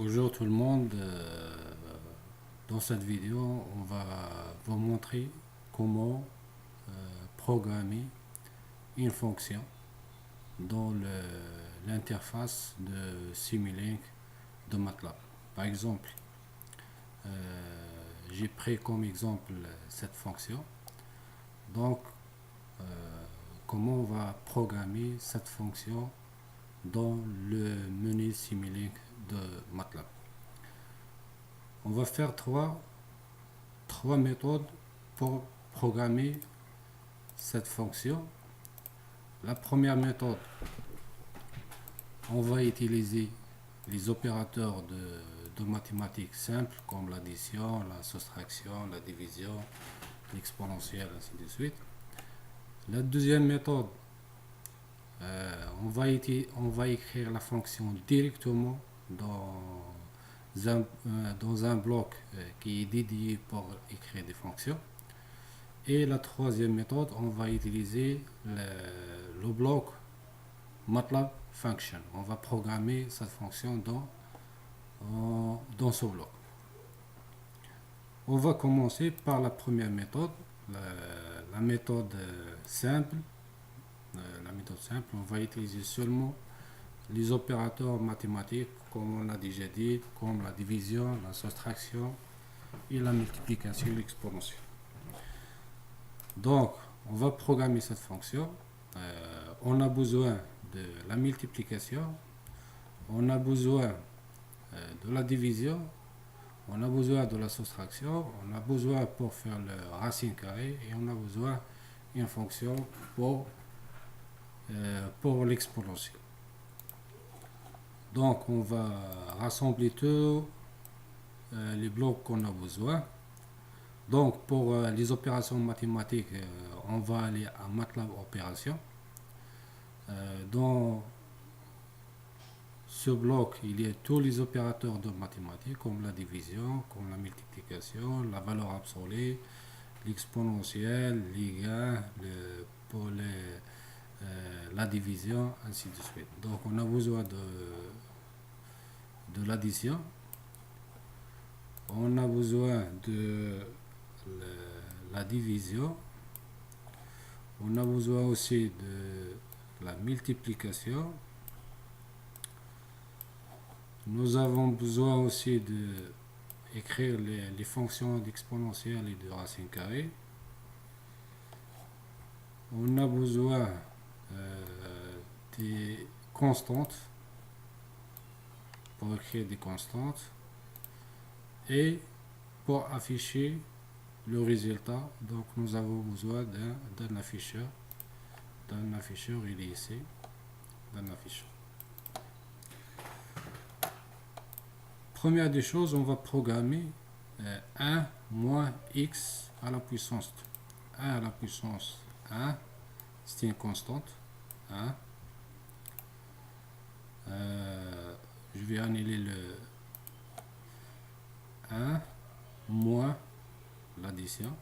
Bonjour tout le monde. Dans cette vidéo, on va vous montrer comment programmer une fonction dans l'interface de Simulink de MATLAB. Par exemple, j'ai pris comme exemple cette fonction. Donc, comment on va programmer cette fonction dans le menu Simulink de MATLAB. On va faire trois méthodes pour programmer cette fonction. La première méthode, on va utiliser les opérateurs de mathématiques simples comme l'addition, la soustraction, la division, l'exponentielle, ainsi de suite. La deuxième méthode, on va écrire la fonction directement dans un bloc qui est dédié pour écrire des fonctions. Et la troisième méthode, on va utiliser le bloc MATLAB Function. On va programmer cette fonction dans ce bloc. On va commencer par la première méthode, la méthode simple. La méthode simple, on va utiliser seulement les opérateurs mathématiques, comme on l'a déjà dit, comme la division, la soustraction et la multiplication et l'exponentielle. Donc, on va programmer cette fonction. On a besoin de la multiplication, on a besoin de la division, on a besoin de la soustraction, on a besoin pour faire le racine carrée et on a besoin d'une fonction pour l'exponentielle. Donc, on va rassembler tous les blocs qu'on a besoin. Donc, pour les opérations mathématiques, on va aller à MATLAB Opération. Dans ce bloc, il y a tous les opérateurs de mathématiques, comme la division, comme la multiplication, la valeur absolue, l'exponentielle, les gains, pour la division, ainsi de suite. Donc, on a besoin de l'addition. On a besoin de la division. On a besoin aussi de la multiplication. Nous avons besoin aussi d'écrire les fonctions d'exponentielle et de racine carrée. On a besoin des constantes pour écrire des constantes et pour afficher le résultat. Donc nous avons besoin d'un afficheur. Il est ici, d'un afficheur. Première des choses, on va programmer 1 moins x à la puissance 1 à la puissance 1, c'est une constante 1. Je vais annuler le 1 moins l'addition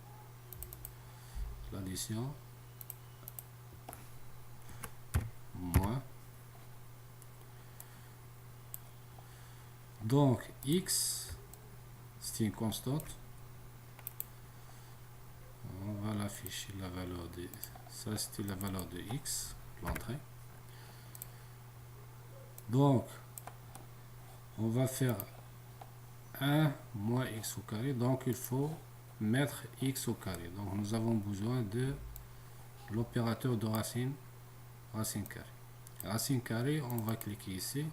moins. Donc x, c'est une constante. On va l'afficher, la valeur de ça, c'était la valeur de x, l'entrée. Donc on va faire 1 moins x au carré, donc il faut mettre x au carré. Donc nous avons besoin de l'opérateur de racine carrée. Racine carrée, on va cliquer ici.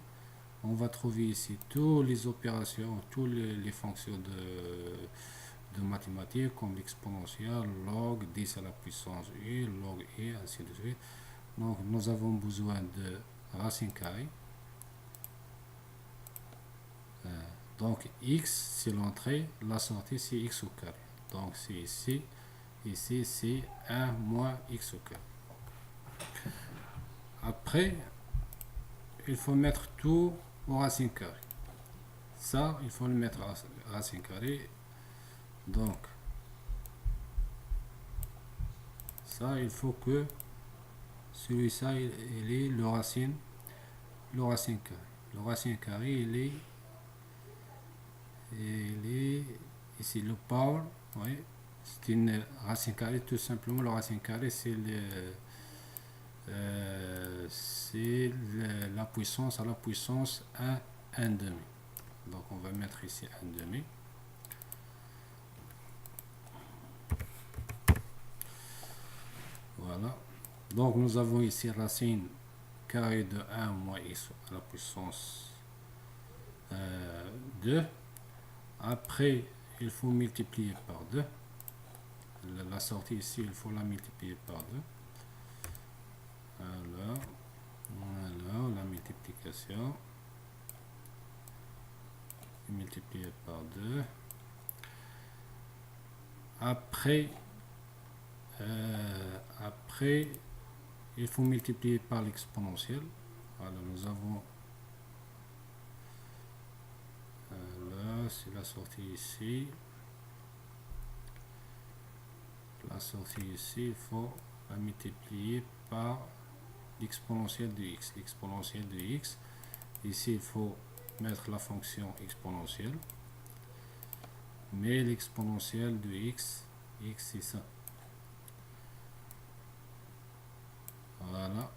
On va trouver ici toutes les opérations, toutes les fonctions de mathématiques comme l'exponentielle, log, 10 à la puissance u, log et ainsi de suite. Donc nous avons besoin de racine carrée. Donc x c'est l'entrée, la sortie c'est x au carré. Donc c'est ici c'est 1 moins x au carré. Après, il faut mettre tout au racine carrée. Ça, il faut le mettre à racine carrée. Donc, ça, il faut que celui-ci, il est le racine carré. Le racine carré, il est Et il est ici le power, oui, c'est une racine carrée, tout simplement. La racine carrée, c'est la puissance à la puissance 1 demi. Donc on va mettre ici 1 demi. Voilà. Donc nous avons ici racine carrée de 1 moins x à la puissance 2. Après, il faut multiplier par 2. La sortie ici, il faut la multiplier par 2. Alors, la multiplication multiplié par 2. Après, il faut multiplier par l'exponentielle. Alors, nous avons là, c'est la sortie ici. La sortie ici, il faut la multiplier par l'exponentielle de x. L'exponentielle de x. Ici, il faut mettre la fonction exponentielle. Mais l'exponentielle de x c'est ça. Voilà.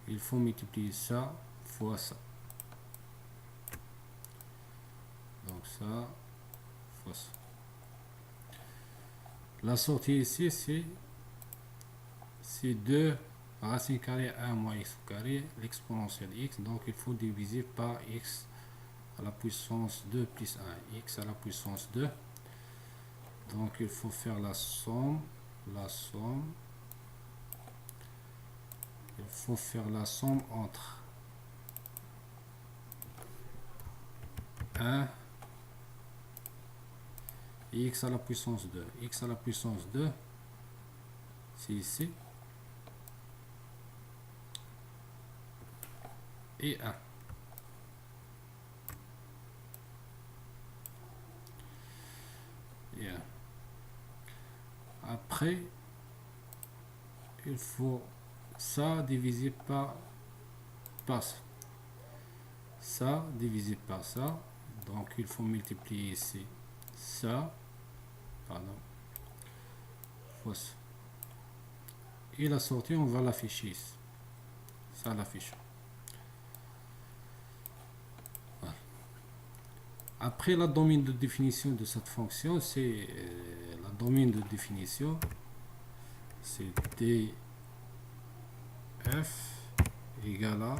Il faut multiplier ça fois ça. Donc ça fois ça. La sortie ici, c'est 2 racine carrée 1 moins x au carré, l'exponentielle x. Donc il faut diviser par x à la puissance 2 plus 1, x à la puissance 2. Donc il faut faire la somme. Il faut faire la somme entre 1 et x à la puissance 2. X à la puissance 2, c'est ici. Et 1. Et 1. Après, il faut ça divisé par ça. Ça divisé par ça. Donc il faut multiplier ici ça. Pardon. Fois ça. Et la sortie, on va l'afficher ici. Ça l'affiche. Voilà. Après, la domaine de définition de cette fonction, c'est la domaine de définition, c'est df égale à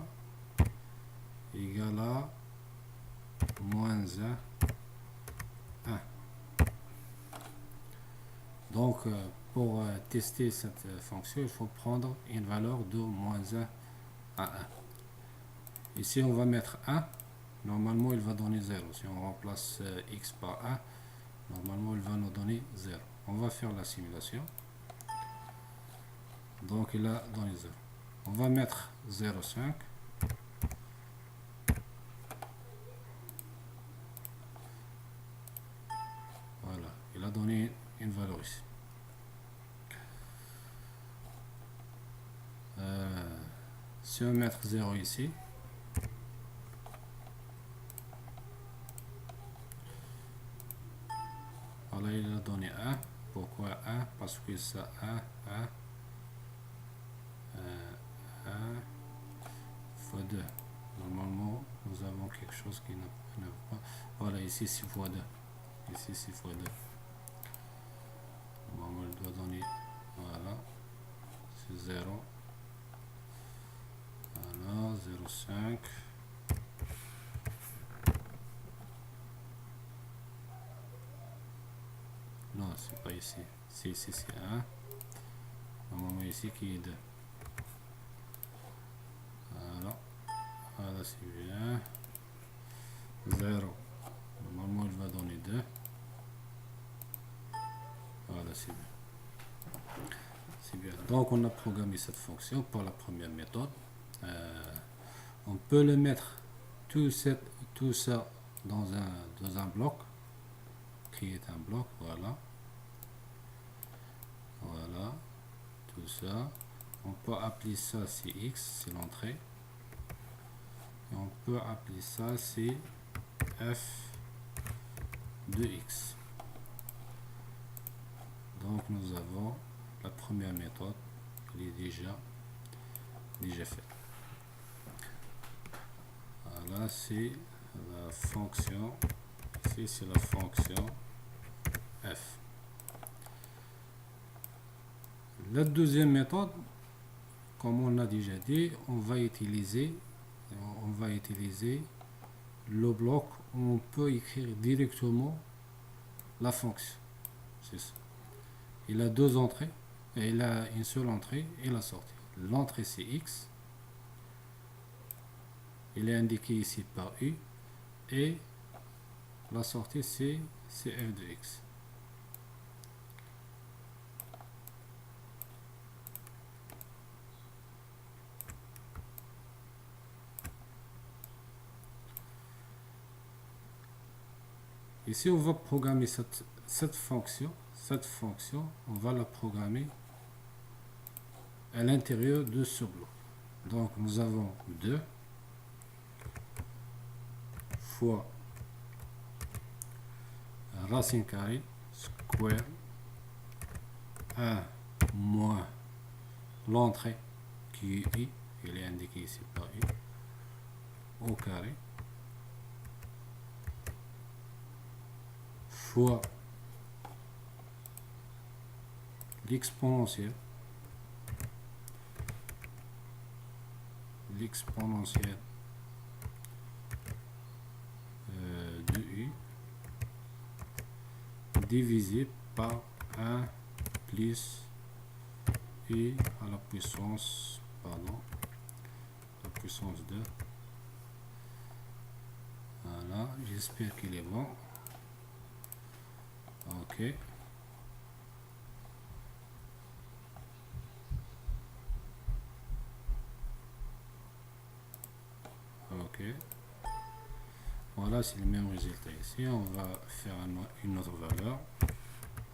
moins 1. Donc, pour tester cette fonction, il faut prendre une valeur de moins 1 à 1. Ici, on va mettre 1. Normalement, il va donner 0. Si on remplace x par 1, normalement, il va nous donner 0. On va faire la simulation. Donc, il a donné 0. On va mettre 0,5. Voilà, il a donné une valeur ici. Si on met 0 ici, voilà, il a donné 1. Pourquoi 1? Parce que ça 1 fois 2. Normalement, nous avons quelque chose qui n'a pas. Voilà, ici c'est fois 2. Ici c'est fois 2. Normalement, il doit donner. Voilà, c'est 0. Voilà, 0,5. Non, c'est pas ici. C'est ici, c'est 1. Normalement, ici qui est 2. Voilà. Voilà, c'est bien. 0. Normalement, il va donner 2. Voilà, c'est bien. C'est bien. Donc, on a programmé cette fonction pour la première méthode. On peut le mettre tout ça dans un bloc. Créer un bloc, voilà. Voilà. Tout ça. On peut appeler ça c'est x, c'est l'entrée. Et on peut appeler ça c'est f de x. Donc nous avons la première méthode qui est déjà faite. Voilà, c'est la fonction, ici c'est la fonction f. La deuxième méthode, comme on a déjà dit, on va utiliser le bloc où on peut écrire directement la fonction. C'est ça. Il a deux entrées, et il a une seule entrée et la sortie. L'entrée c'est x, il est indiqué ici par u, et la sortie c'est f de x. Ici on va programmer cette fonction, on va la programmer à l'intérieur de ce bloc. Donc nous avons 2 fois racine carrée square 1 moins l'entrée qui est i, il est indiqué ici par i, au carré, fois l'exponentielle de u divisé par 1 plus i à la puissance, la puissance 2. Voilà, j'espère qu'il est bon. Ok. Ok. Voilà, c'est le même résultat ici. On va faire une autre valeur.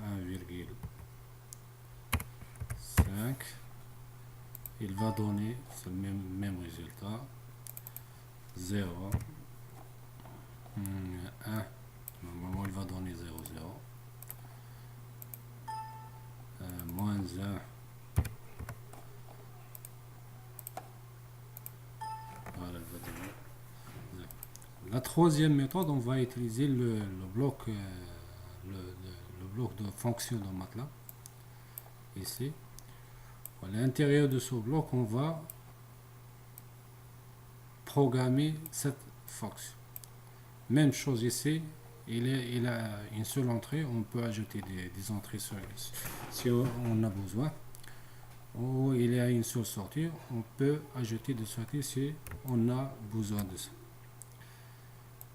1,5. Il va donner c'est le même résultat. 0. 1. Normalement, il va donner 0, 0. Moins 1. Voilà, il va donner 0. La troisième méthode, on va utiliser le bloc de fonction de MATLAB. Ici, à l'intérieur de ce bloc, on va programmer cette fonction. Même chose ici, il a une seule entrée, on peut ajouter des entrées si on a besoin. Ou il y a une seule sortie, on peut ajouter des sorties si on a besoin de ça.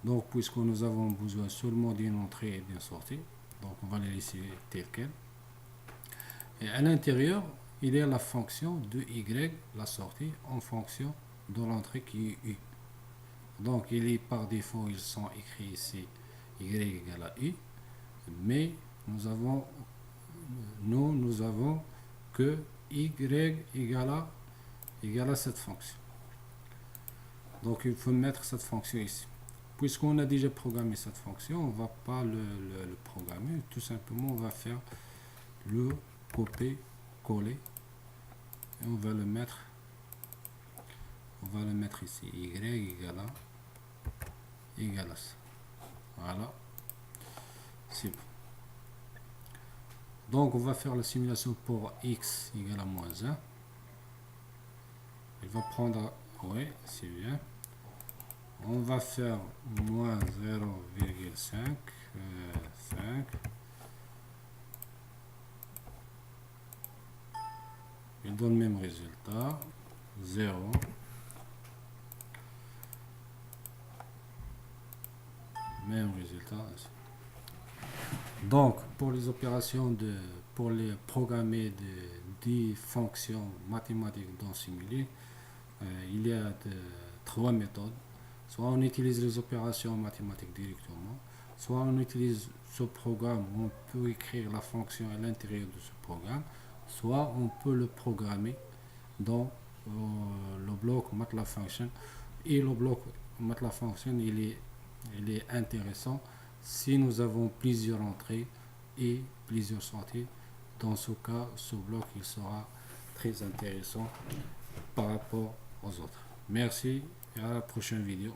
Donc, puisque nous avons besoin seulement d'une entrée et d'une sortie, donc on va les laisser telles quelles. Et à l'intérieur, il y a la fonction de y, la sortie, en fonction de l'entrée qui est u. Donc, il est par défaut, ils sont écrits ici, y égale à u, mais nous avons que y égale à cette fonction. Donc, il faut mettre cette fonction ici. Puisqu'on a déjà programmé cette fonction, on ne va pas le programmer. Tout simplement, on va faire le copier-coller. Et on va le mettre ici. Y égale à ça. Voilà. C'est bon. Donc, on va faire la simulation pour x égale à moins 1. Il va prendre... Oui, c'est bien. On va faire moins 0,5. 5. Il donne le même résultat. 0. Même résultat. Donc, pour les opérations pour les programmer des fonctions mathématiques dans Simulink, il y a trois méthodes. Soit on utilise les opérations mathématiques directement, soit on utilise ce programme où on peut écrire la fonction à l'intérieur de ce programme, soit on peut le programmer dans le bloc MATLAB Function. Et le bloc MATLAB Function, il est intéressant Si nous avons plusieurs entrées et plusieurs sorties, dans ce cas, ce bloc il sera très intéressant par rapport aux autres. Merci et à la prochaine vidéo.